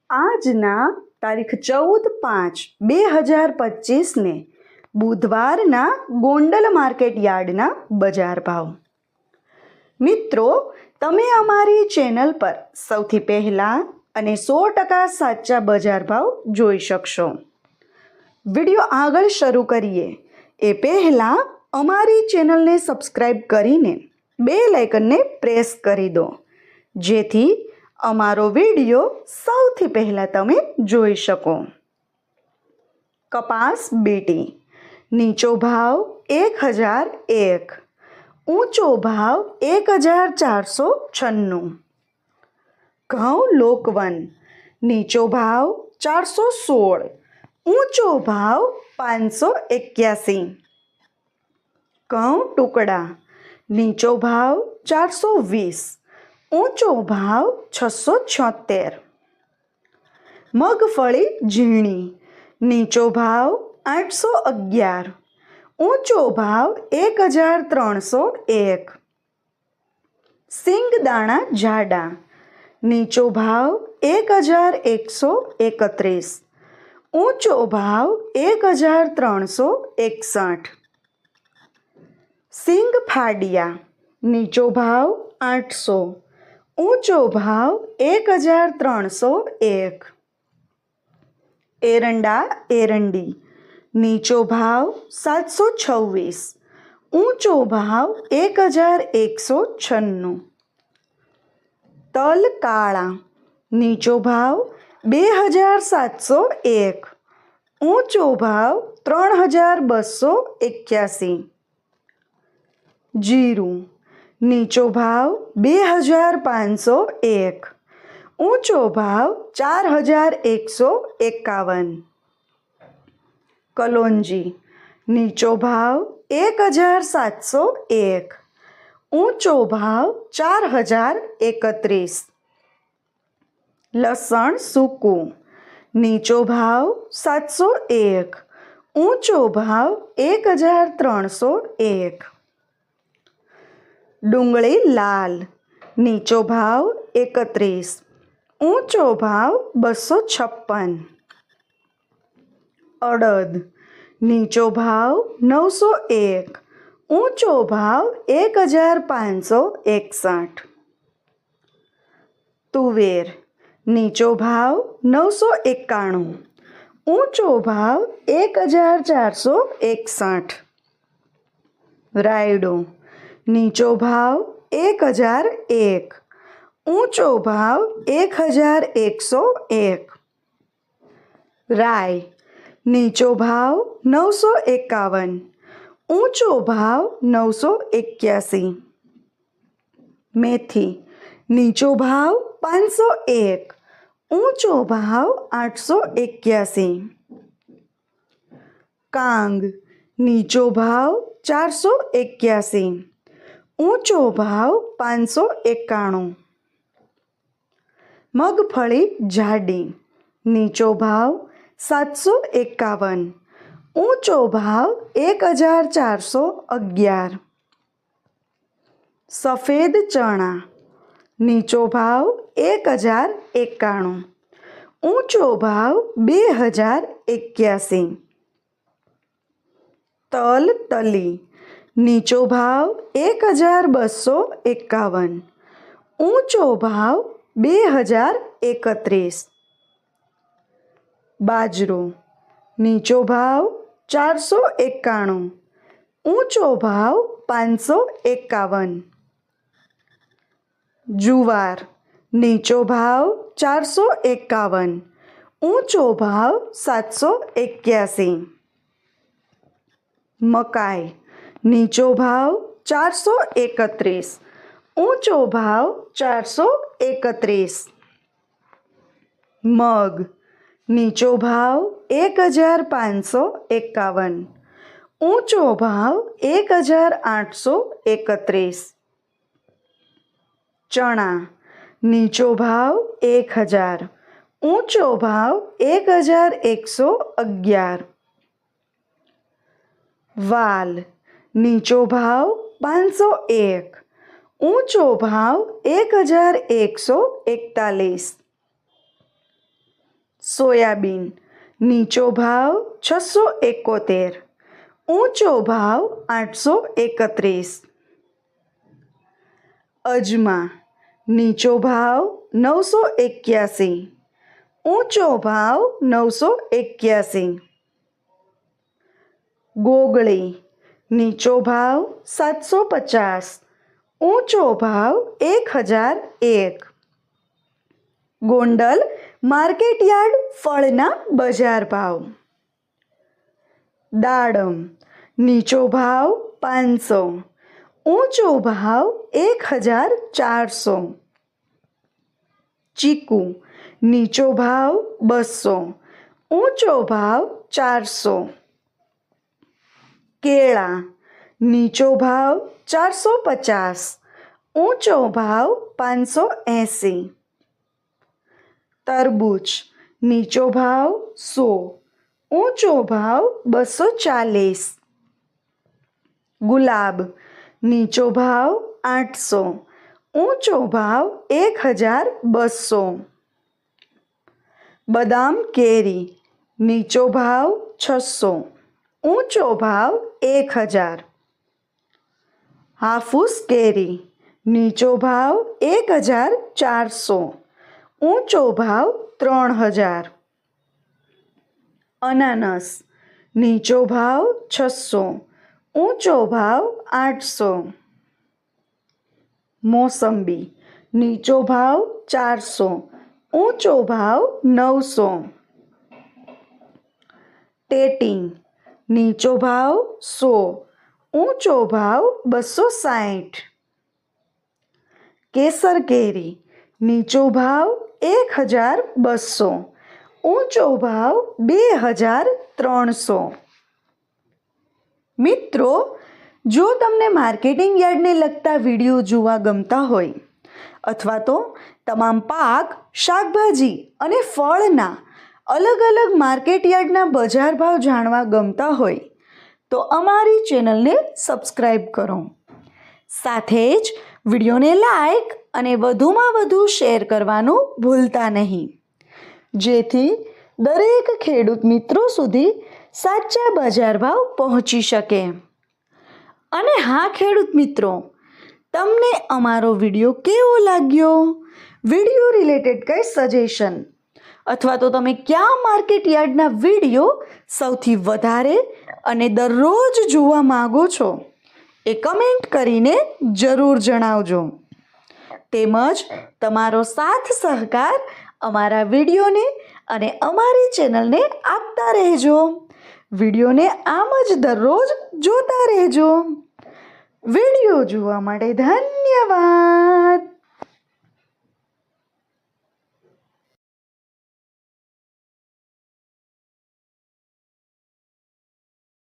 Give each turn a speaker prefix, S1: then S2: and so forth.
S1: આજના તારીખ 14/5/2025ને બુધવારના ગોંડલ માર્કેટ યાર્ડના બજાર ભાવ. મિત્રો, તમે અમારી ચેનલ પર સૌથી પહેલાં અને 100% સાચા બજાર ભાવ જોઈ શકશો. વિડીયો આગળ શરૂ કરીએ એ પહેલાં અમારી ચેનલને સબસ્ક્રાઈબ કરીને બેલ આઇકનને પ્રેસ કરી દો, જેથી અમારો વિડીયો સૌથી પહેલાં તમે જોઈ શકો. કપાસ બીટી નીચો ભાવ 1001, ઊંચો ભાવ 1496. ઘઉં લોકવન નીચો ભાવ 416, ઊંચો ભાવ 581. ઘઉં ટુકડા નીચો ભાવ 420, ઊંચો ભાવ 676. મગફળી ઝીણી નીચો ભાવ 811, ઊંચો ભાવ 1301. સિંગદાણા જાડા નીચો ભાવ 1131, ઊંચો ભાવ 1361. સિંગ ફાડિયા નીચો ભાવ 800, ઊંચો ભાવ 1301. એરંડા એરંડી નીચો ભાવ 726, ઊંચો ભાવ 1196. તલ કાળા નીચો ભાવ 2701, ઊંચો ભાવ 3281. જીરું નીચો ભાવ 2501, ઊંચો ભાવ 4151. કલોંજી નીચો ભાવ 1701, ઊંચો ભાવ 4031. લસણ સૂકું નીચો ભાવ 701, ઊંચો ભાવ 1301. ડુંગળી લાલ નીચો ભાવ 31, ઊંચો ભાવ 256. અડદ નીચો ભાવ 901, ઊંચો ભાવ 1561. તુવેર નીચો ભાવ 991, ઊંચો ભાવ 1461. રાયડો નીચો ભાવ 1001, ઊંચો ભાવ 1101. રાઈ નીચો ભાવ 951, ઊંચો ભાવ 981. મેથી નીચો ભાવ 501, ઊંચો ભાવ 881. કાંગ નીચો ભાવ 481, ઊંચો ભાવ 591. મગફળી જાડી નીચો ભાવ 751, ઊંચો ભાવ 1411. સફેદ ચણા નીચો ભાવ 1091, ઊંચો ભાવ 2081. તલ તલી નીચો ભાવ 1251, ઊંચો ભાવ 2031. બાજરો નીચો ભાવ 491, ઊંચો ભાવ 551. જુવાર નીચો ભાવ 451, ઊંચો ભાવ 781. મકાઈ નીચો ભાવ 431, ઊંચો ભાવ 431. મગ નીચો ભાવ 1551, ઊંચો ભાવ 1831. ચણા નીચો ભાવ 1000, ઊંચો ભાવ 1111. વાલ નીચો ભાવ 501, ઊંચો ભાવ 1141. સોયાબીન નીચો ભાવ 671, ઊંચો ભાવ 831. અજમા નીચો ભાવ 981, ઊંચો ભાવ 981. ગોગળી નીચો ભાવ 750, ઊંચો ભાવ 1001. ગોંડલ માર્કેટયાર્ડ ફળના બજાર ભાવ. દાડમ નીચો ભાવ 500, ઊંચો ભાવ 1400. ચીકુ નીચો ભાવ 200, ઊંચો ભાવ 400. કેળા નીચો ભાવ 450, ઊંચો ભાવ 580. તરબૂચ નીચો ભાવ 100, ઊંચો ભાવ 240. ગુલાબ નીચો ભાવ 800, ઊંચો ભાવ 1200. બદામ કેરી નીચો ભાવ 600, ઊંચો ભાવ 1000. હાફૂસ કેરી નીચો ભાવ 1400, ઊંચો ભાવ 3000. અનાનસ નીચો ભાવ 600, ઊંચો ભાવ 800. મોસંબી નીચો ભાવ 400, ઊંચો ભાવ 900. ટેટીંગ નીચો ભાવ 100, ઊંચો ભાવ 260. કેસર કેરી નીચો ભાવ 1200, ઊંચો ભાવ 2300. મિત્રો, જો તમને માર્કેટિંગ યાર્ડને લગતા વિડીયો જોવા ગમતા હોય અથવા તો તમામ પાક, શાકભાજી અને ફળના અલગ અલગ માર્કેટ યાર્ડના બજાર ભાવ જાણવા ગમતા હોય તો અમારી ચેનલને સબસ્ક્રાઈબ કરો. સાથે જ વિડીયોને લાઈક અને વધુમાં વધુ શેર કરવાનું ભૂલતા નહીં, જેથી દરેક ખેડૂત મિત્રો સુધી સાચા બજાર ભાવ પહોંચી શકે. અને હા ખેડૂત મિત્રો, તમને અમારો વિડીયો કેવો લાગ્યો? વિડીયો રિલેટેડ કંઈ સજેશન અથવા તો તમે કયા માર્કેટ યાર્ડના વિડીયો સૌથી વધારે અને દરરોજ જોવા માગો છો એ કમેન્ટ કરીને જરૂર જણાવજો. તેમજ તમારો સાથ સહકાર અમારા વિડીયોને અને અમારી ચેનલને આપતા રહેજો. વિડીયોને આમ જ દરરોજ જોતા રહેજો. વિડીયો જોવા માટે ધન્યવાદ.